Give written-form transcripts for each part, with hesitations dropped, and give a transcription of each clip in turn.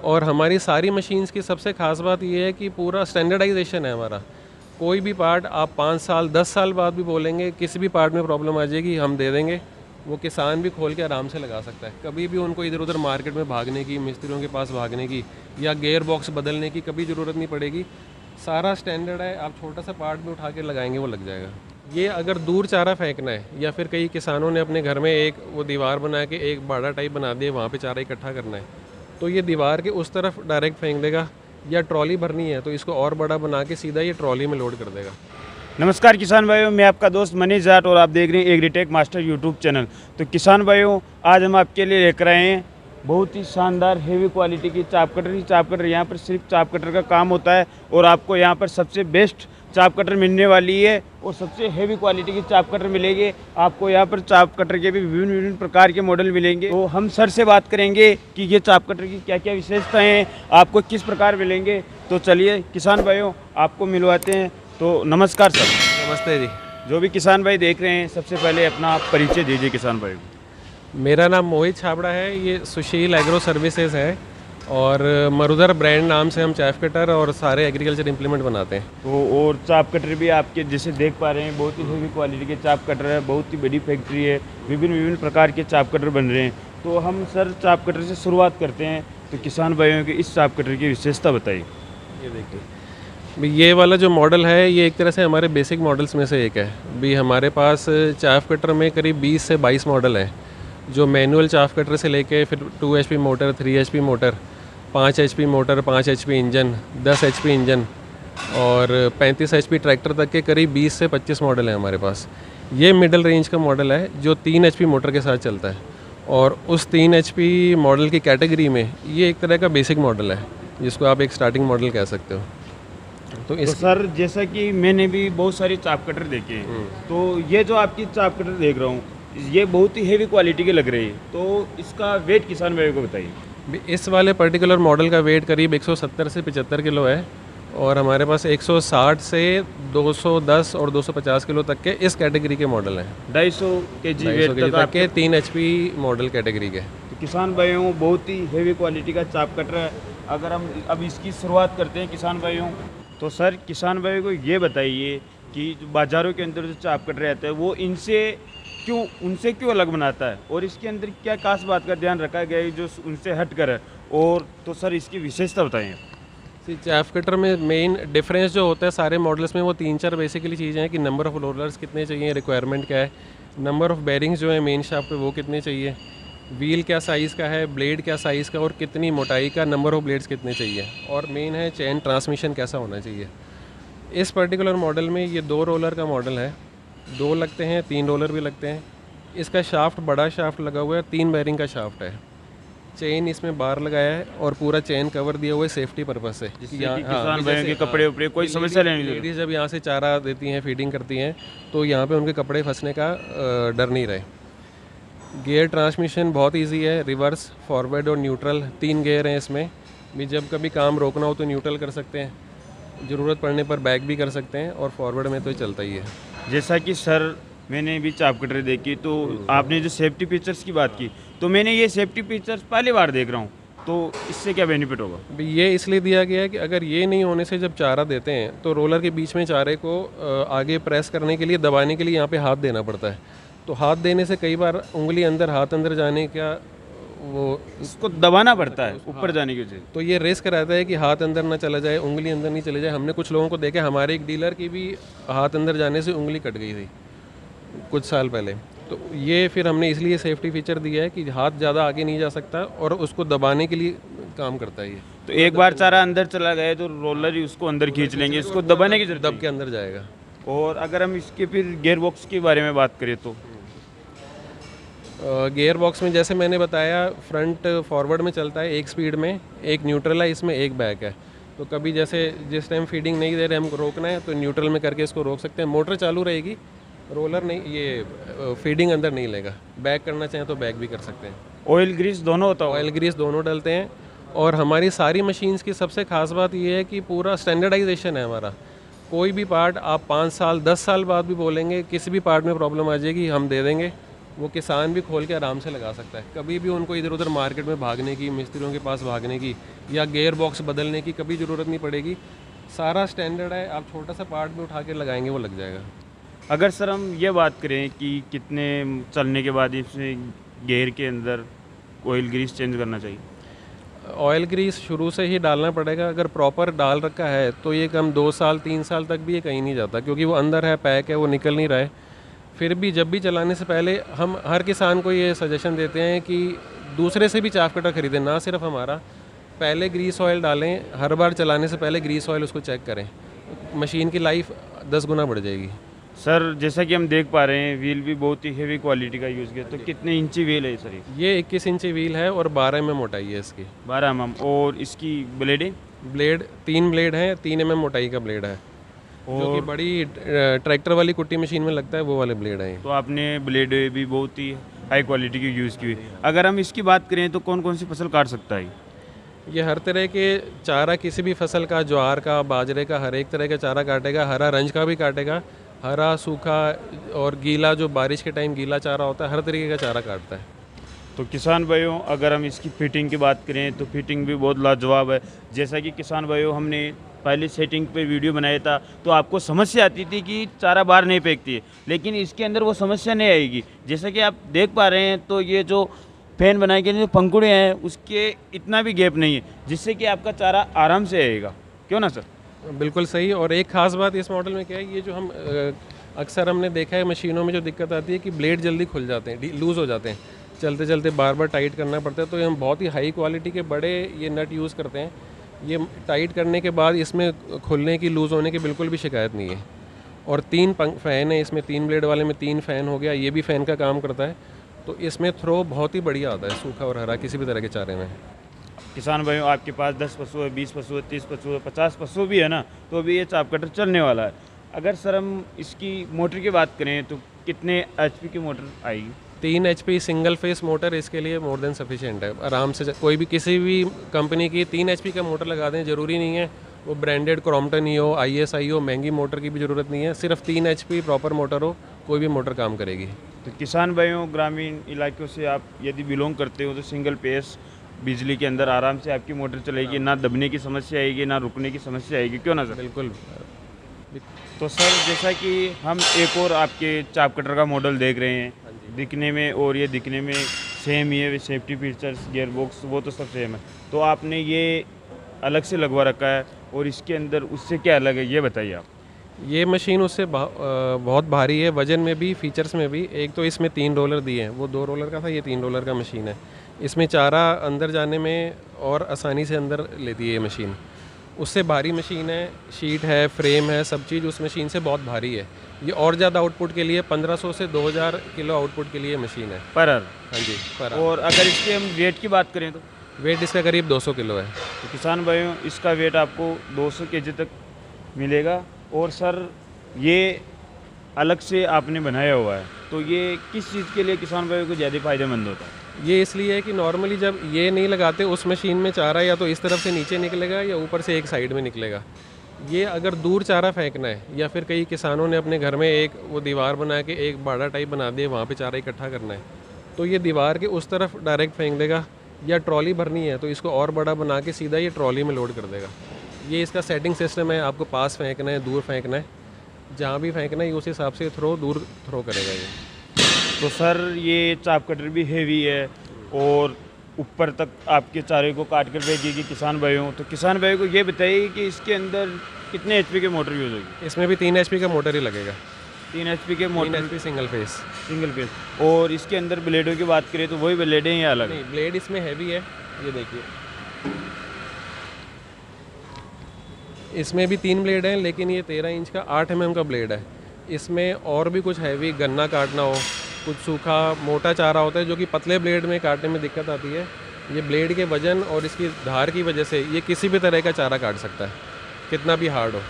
और हमारी सारी मशीन्स की सबसे ख़ास बात ये है कि पूरा स्टैंडर्डाइजेशन है हमारा। कोई भी पार्ट आप 5 साल 10 साल बाद भी बोलेंगे, किसी भी पार्ट में प्रॉब्लम आ जाएगी, हम दे देंगे। वो किसान भी खोल के आराम से लगा सकता है। कभी भी उनको इधर उधर मार्केट में भागने की, मिस्त्रियों के पास भागने की या गियर बॉक्स बदलने की कभी ज़रूरत नहीं पड़ेगी। सारा स्टैंडर्ड है, आप छोटा सा पार्ट भी उठा के लगाएंगे वो लग जाएगा। ये अगर दूर चारा फेंकना है या फिर कई किसानों ने अपने घर में एक वो दीवार बना के एक बाड़ा टाइप बना दिया, वहाँ पे चारा इकट्ठा करना है, तो ये दीवार के उस तरफ डायरेक्ट फेंक देगा। या ट्रॉली भरनी है तो इसको और बड़ा बना के सीधा ये ट्रॉली में लोड कर देगा। नमस्कार किसान भाइयों, मैं आपका दोस्त मनीष जाट और आप देख रहे हैं एग्रीटेक मास्टर यूट्यूब चैनल। तो किसान भाइयों, आज हम आपके लिए लेकर आए हैं बहुत ही शानदार हेवी क्वालिटी की चाप कटर। यहाँ पर सिर्फ चाप कटर का काम होता है और आपको यहाँ पर सबसे बेस्ट चाप कटर मिलने वाली है और सबसे हेवी क्वालिटी की चाप कटर मिलेगी। आपको यहाँ पर चाप कटर के भी विभिन्न प्रकार के मॉडल मिलेंगे। तो हम सर से बात करेंगे कि ये चाप कटर की क्या क्या विशेषताएँ हैं, आपको किस प्रकार मिलेंगे। तो चलिए किसान भाइयों, आपको मिलवाते हैं। तो नमस्कार सर। नमस्ते जी। जो भी किसान भाई देख रहे हैं, सबसे पहले अपना आप परिचय दीजिए किसान भाई को। मेरा नाम मोहित छाबड़ा है, ये सुशील एग्रो सर्विसेज है और मरुधर ब्रांड नाम से हम चाप कटर और सारे एग्रीकल्चर इम्प्लीमेंट बनाते हैं। तो और चाप कटर भी आपके जैसे देख पा रहे हैं, बहुत ही हेवी क्वालिटी के चाप कटर है, बहुत ही बड़ी फैक्ट्री है, विभिन्न प्रकार के चाप कटर बन रहे हैं। तो हम सर चाप कटर से शुरुआत करते हैं। तो किसान भाइयों की इस चाप कटर की विशेषता बताइए। ये देखिए, ये वाला जो मॉडल है ये एक तरह से हमारे बेसिक मॉडल्स में से एक है। भी हमारे पास चाफ कटर में करीब 20 से 22 मॉडल हैं, जो मैनुअल चाफ कटर से लेके फिर 2 HP motor, 3 HP motor, 5 HP motor, 5 HP engine, 10 HP engine और 35 HP ट्रैक्टर तक के करीब 20 से 25 मॉडल हैं हमारे पास। ये मिडल रेंज का मॉडल है जो 3 HP मोटर के साथ चलता है और उस 3 HP मॉडल की कैटेगरी में ये एक तरह का बेसिक मॉडल है, जिसको आप एक स्टार्टिंग मॉडल कह सकते हो। तो सर जैसा कि मैंने भी बहुत सारी चाप कटर देखे हैं, तो ये जो आपकी चाप कटर देख रहा हूँ ये बहुत ही हेवी क्वालिटी के लग रही है। तो इसका वेट किसान भाई को बताइए। इस वाले पर्टिकुलर मॉडल का वेट करीब 170 से 75 किलो है और हमारे पास 160 से 210 और 250 किलो तक के इस कैटेगरी के मॉडल हैं। 250 kg वेट तक के 3 HP मॉडल कैटेगरी के। तो किसान भाइयों, बहुत ही हेवी क्वालिटी का चाप कटर है। अगर हम अब इसकी शुरुआत करते हैं किसान भाइयों, तो सर किसान भाई को ये बताइए कि जो बाज़ारों के अंदर जो चाप कटर रहता है वो उनसे क्यों अलग बनाता है और इसके अंदर क्या खास बात का ध्यान रखा गया है जो उनसे हट कर है। और तो सर इसकी विशेषता बताइए। चाप कटर में मेन डिफरेंस जो होता है सारे मॉडल्स में, वो 3-4 बेसिकली चीज़ें हैं कि नंबर ऑफ रोलर्स कितने चाहिए, रिक्वायरमेंट क्या है, नंबर ऑफ बेरिंग्स जो है मेन शाफ्ट पे वो कितने चाहिए, व्हील क्या साइज़ का है, ब्लेड क्या साइज़ का और कितनी मोटाई का, नंबर ऑफ ब्लेड्स कितने चाहिए, और मेन है चेन ट्रांसमिशन कैसा होना चाहिए। इस पर्टिकुलर मॉडल में ये 2 रोलर का मॉडल है, 2 लगते हैं, 3 रोलर भी लगते हैं। इसका शाफ्ट बड़ा शाफ्ट लगा हुआ है, 3 बेरिंग का शाफ्ट है, चेन इसमें बार लगाया है और पूरा चेन कवर दिया हुआ है सेफ्टी पर्पस से। किसान भाइयों के कपड़े उपड़े कोई समस्या नहीं। लेडीज जब यहाँ से चारा देती हैं, फीडिंग करती हैं, तो यहाँ पे उनके कपड़े फंसने का डर नहीं रहे। गियर ट्रांसमिशन बहुत इजी है, रिवर्स, फॉरवर्ड और न्यूट्रल 3 गियर हैं इसमें भी। जब कभी काम रोकना हो तो न्यूट्रल कर सकते हैं, ज़रूरत पड़ने पर बैक भी कर सकते हैं और फॉरवर्ड में तो चलता ही है। जैसा कि सर मैंने भी चाप कटर देखी, तो आपने जो सेफ्टी फीचर्स की बात की, तो मैंने ये सेफ्टी फीचर्स पहली बार देख रहा हूँ। तो इससे क्या बेनिफिट होगा? ये इसलिए दिया गया है कि अगर ये नहीं होने से जब चारा देते हैं तो रोलर के बीच में चारे को आगे प्रेस करने के लिए, दबाने के लिए यहाँ पे हाथ देना पड़ता है। तो हाथ देने से कई बार उंगली अंदर, हाथ अंदर जाने का वो इसको दबाना पड़ता है ऊपर जाने की वजह। तो ये रिस्क रहता है कि हाथ अंदर ना चला जाए, उंगली अंदर नहीं चले जाए। हमने कुछ लोगों को देखा, हमारे एक डीलर की भी हाथ अंदर जाने से उंगली कट गई थी कुछ साल पहले। तो ये फिर हमने इसलिए सेफ्टी फीचर दिया है कि हाथ ज़्यादा आगे नहीं जा सकता और उसको दबाने के लिए काम करता है ये। तो एक बार चारा अंदर चला गया तो रोलर ही उसको अंदर खींच लेंगे, इसको दबाने की जरूरत, दब के अंदर जाएगा। और अगर हम इसके फिर गियर बॉक्स के बारे में बात करें तो गियर बॉक्स में जैसे मैंने बताया, फ्रंट फॉरवर्ड में चलता है, एक स्पीड में, एक न्यूट्रल है, इसमें एक बैक है। तो कभी जैसे जिस टाइम फीडिंग नहीं दे रहे, हमको रोकना है तो न्यूट्रल में करके इसको रोक सकते हैं। मोटर चालू रहेगी, रोलर नहीं, ये फीडिंग अंदर नहीं लेगा। बैक करना चाहें तो बैक भी कर सकते हैं। ऑयल ग्रीस दोनों होता है? ऑयल ग्रीस दोनों डलते हैं। और हमारी सारी मशीन्स की सबसे खास बात ये है कि पूरा स्टैंडर्डाइजेशन है हमारा। कोई भी पार्ट आप 5 साल 10 साल बाद भी बोलेंगे, किसी भी पार्ट में प्रॉब्लम आ जाएगी, हम दे देंगे। वो किसान भी खोल के आराम से लगा सकता है। कभी भी उनको इधर उधर मार्केट में भागने की, मिस्त्रियों के पास भागने की या गियर बॉक्स बदलने की कभी ज़रूरत नहीं पड़ेगी। सारा स्टैंडर्ड है, आप छोटा सा पार्ट भी उठा के लगाएंगे वो लग जाएगा। अगर सर हम ये बात करें कि कितने चलने के बाद इसमें गियर के अंदर ऑयल ग्रीस चेंज करना चाहिए? ऑयल ग्रीस शुरू से ही डालना पड़ेगा। अगर प्रॉपर डाल रखा है तो ये कम 2 साल 3 साल तक भी ये कहीं नहीं जाता, क्योंकि वो अंदर है, पैक है, वो निकल नहीं रहा है। फिर भी जब भी चलाने से पहले हम हर किसान को ये सजेशन देते हैं कि दूसरे से भी चाफ कटर खरीदें, ना सिर्फ हमारा। पहले ग्रीस ऑयल डालें, हर बार चलाने से पहले ग्रीस ऑयल उसको चेक करें, मशीन की लाइफ 10 गुना बढ़ जाएगी। सर जैसा कि हम देख पा रहे हैं व्हील भी बहुत ही हेवी क्वालिटी का यूज़ किया, तो कितने इंची व्हील है सर? ये 21 इंची व्हील है और 12 mm मोटाई है इसकी। 12 mm। और इसकी ब्लेडें? ब्लेड 3 ब्लेड हैं, 3 mm मोटाई का ब्लेड है, जो कि बड़ी ट्रैक्टर वाली कुट्टी मशीन में लगता है, वो वाले ब्लेड हैं। तो आपने ब्लेड भी बहुत ही हाई क्वालिटी की यूज़ की हुई। अगर हम इसकी बात करें तो कौन कौन सी फसल काट सकता है? ये हर तरह के चारा, किसी भी फसल का, ज्वार का, बाजरे का, हर एक तरह का चारा काटेगा। हरा रंज का भी काटेगा, हरा, सूखा और गीला, जो बारिश के टाइम गीला चारा होता है, हर तरीके का चारा काटता है। तो किसान भाइयों अगर हम इसकी फिटिंग की बात करें तो फिटिंग भी बहुत लाजवाब है। जैसा कि किसान भाइयों हमने पहले सेटिंग पे वीडियो बनाया था तो आपको समस्या आती थी कि चारा बाहर नहीं फेंकती है, लेकिन इसके अंदर वो समस्या नहीं आएगी। जैसा कि आप देख पा रहे हैं तो ये जो फैन बनाए गए जो पंखुड़े हैं उसके इतना भी गैप नहीं है, जिससे कि आपका चारा आराम से आएगा। क्यों ना सर? बिल्कुल सही। और एक ख़ास बात इस मॉडल में क्या है, ये जो हम अक्सर हमने देखा है मशीनों में जो दिक्कत आती है कि ब्लेड जल्दी खुल जाते हैं, लूज़ हो जाते हैं, चलते चलते बार बार टाइट करना पड़ता है। तो हम बहुत ही हाई क्वालिटी के बड़े ये नट यूज़ करते हैं। ये टाइट करने के बाद इसमें खुलने की, लूज़ होने की बिल्कुल भी शिकायत नहीं है। और 3 फ़ैन है इसमें, 3 ब्लेड वाले में 3 फ़ैन हो गया, ये भी फ़ैन का काम करता है। तो इसमें थ्रो बहुत ही बढ़िया आता है, सूखा और हरा किसी भी तरह के चारे में। किसान भाइयों आपके पास 10 पशु है, 20 पशु है, 30 पशु है, 50 पशु भी है ना, तो अभी ये चाप कटर चलने वाला है। अगर सर हम इसकी मोटर की बात करें तो कितने HP की मोटर आएगी? 3 HP सिंगल फेस मोटर इसके लिए मोर देन सफिशिएंट है। आराम से कोई भी, किसी भी कंपनी की 3 HP का मोटर लगा दें, ज़रूरी नहीं है वो ब्रांडेड क्रॉम्पटन ही हो, ISI हो, महंगी मोटर की भी ज़रूरत नहीं है। सिर्फ 3 HP प्रॉपर मोटर हो, कोई भी मोटर काम करेगी। तो किसान भाइयों ग्रामीण इलाकों से आप यदि बिलोंग करते हो तो सिंगल फेस बिजली के अंदर आराम से आपकी मोटर चलेगी, ना दबने की समस्या आएगी, ना रुकने की समस्या आएगी। क्यों ना सर? बिल्कुल। तो सर जैसा कि हम एक और आपके चाप कटर का मॉडल देख रहे हैं, दिखने में और ये दिखने में सेम ही है, सेफ्टी फीचर्स, गियर बॉक्स वो तो सब सेम है, तो आपने ये अलग से लगवा रखा है और इसके अंदर उससे क्या अलग है ये बताइए आप। ये मशीन उससे बहुत भारी है, वजन में भी, फीचर्स में भी। एक तो इसमें 3 रोलर दिए हैं, वो 2 रोलर का था, ये 3 रोलर का मशीन है। इसमें चारा अंदर जाने में और आसानी से अंदर लेती है ये मशीन। उससे भारी मशीन है, शीट है, फ्रेम है, सब चीज़ उस मशीन से बहुत भारी है। ये और ज़्यादा आउटपुट के लिए 1500 से 2000 किलो आउटपुट के लिए मशीन है पर आवर। हाँ जी, पर आवर। और अगर इसके हम वेट की बात करें तो वेट इसका करीब 200 किलो है। तो किसान भाइयों इसका वेट आपको 200 kg तक मिलेगा। और सर ये अलग से आपने बनाया हुआ है, तो ये किस चीज़ के लिए किसान भाइयों को ज़्यादा फ़ायदेमंद होता है? ये इसलिए है कि नॉर्मली जब ये नहीं लगाते उस मशीन में चारा या तो इस तरफ से नीचे निकलेगा या ऊपर से एक साइड में निकलेगा। ये अगर दूर चारा फेंकना है या फिर कई किसानों ने अपने घर में एक वो दीवार बना के एक बाड़ा टाइप बना दिया, वहाँ पे चारा इकट्ठा करना है, तो ये दीवार के उस तरफ डायरेक्ट फेंक देगा। या ट्रॉली भरनी है तो इसको और बड़ा बना के सीधा ये ट्रॉली में लोड कर देगा। ये इसका सेटिंग सिस्टम है, आपको पास फेंकना है, दूर फेंकना है, जहाँ भी फेंकना है उस हिसाब से दूर थ्रो करेगा ये। तो सर ये चाप कटर भी हेवी है और ऊपर तक आपके चारे को काट कर भेजेगी किसान भाइयों। तो किसान भाइयों को ये बताइए कि इसके अंदर कितने HP के मोटर यूज़ होगी? इसमें भी 3 HP का मोटर ही लगेगा। 3 HP के motor, 3 HP single phase. Single phase. और इसके अंदर ब्लेडों की बात करें तो वही ब्लेडें हैं या अलग? नहीं, ब्लेड इसमें हैवी है, ये देखिए इसमें भी 3 ब्लेड हैं, लेकिन ये 13 इंच का 8 mm का ब्लेड है। इसमें और भी कुछ हैवी गन्ना काटना हो, कुछ सूखा मोटा चारा होता है जो कि पतले ब्लेड में काटने में दिक्कत आती है। ये ब्लेड के वजन और इसकी धार की वजह से ये किसी भी तरह का चारा काट सकता है, कितना भी हार्ड हो।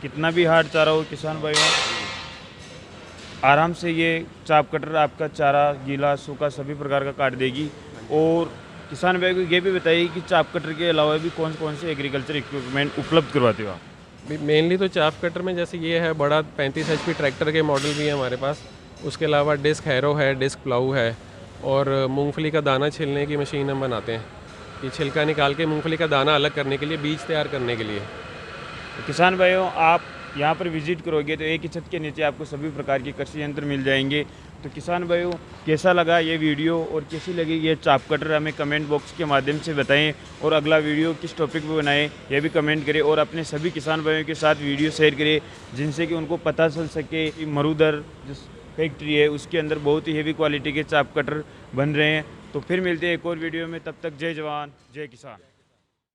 कितना भी हार्ड चारा हो किसान भाइयों आराम से ये चाप कटर आपका चारा गीला सूखा सभी प्रकार का काट देगी। और किसान भाई को ये भी बताइए कि चाप कटर के अलावा भी कौन कौन से एग्रीकल्चर इक्विपमेंट उपलब्ध करवाते हो आप? मेनली तो चाप कटर में जैसे ये है बड़ा 35 HP ट्रैक्टर के मॉडल भी है हमारे पास, उसके अलावा डिस्क हैरो है, डिस्क प्लाऊ है, और मूंगफली का दाना छिलने की मशीन हम बनाते हैं कि छिलका निकाल के मूंगफली का दाना अलग करने के लिए, बीज तैयार करने के लिए। किसान भाइयों, आप यहाँ पर विजिट करोगे तो एक ही छत के नीचे आपको सभी प्रकार के कृषि यंत्र मिल जाएंगे। तो किसान भाइयों, कैसा लगा ये वीडियो और कैसी लगी ये चाप कटर, हमें कमेंट बॉक्स के माध्यम से बताएं, और अगला वीडियो किस टॉपिक पे बनाएं यह भी कमेंट करें, और अपने सभी किसान भाइयों के साथ वीडियो शेयर करें जिनसे कि उनको पता चल सके कि मरुधर जो फैक्ट्री है उसके अंदर बहुत ही हेवी क्वालिटी के चाप कटर बन रहे हैं। तो फिर मिलते हैं एक और वीडियो में, तब तक जय जवान जय किसान।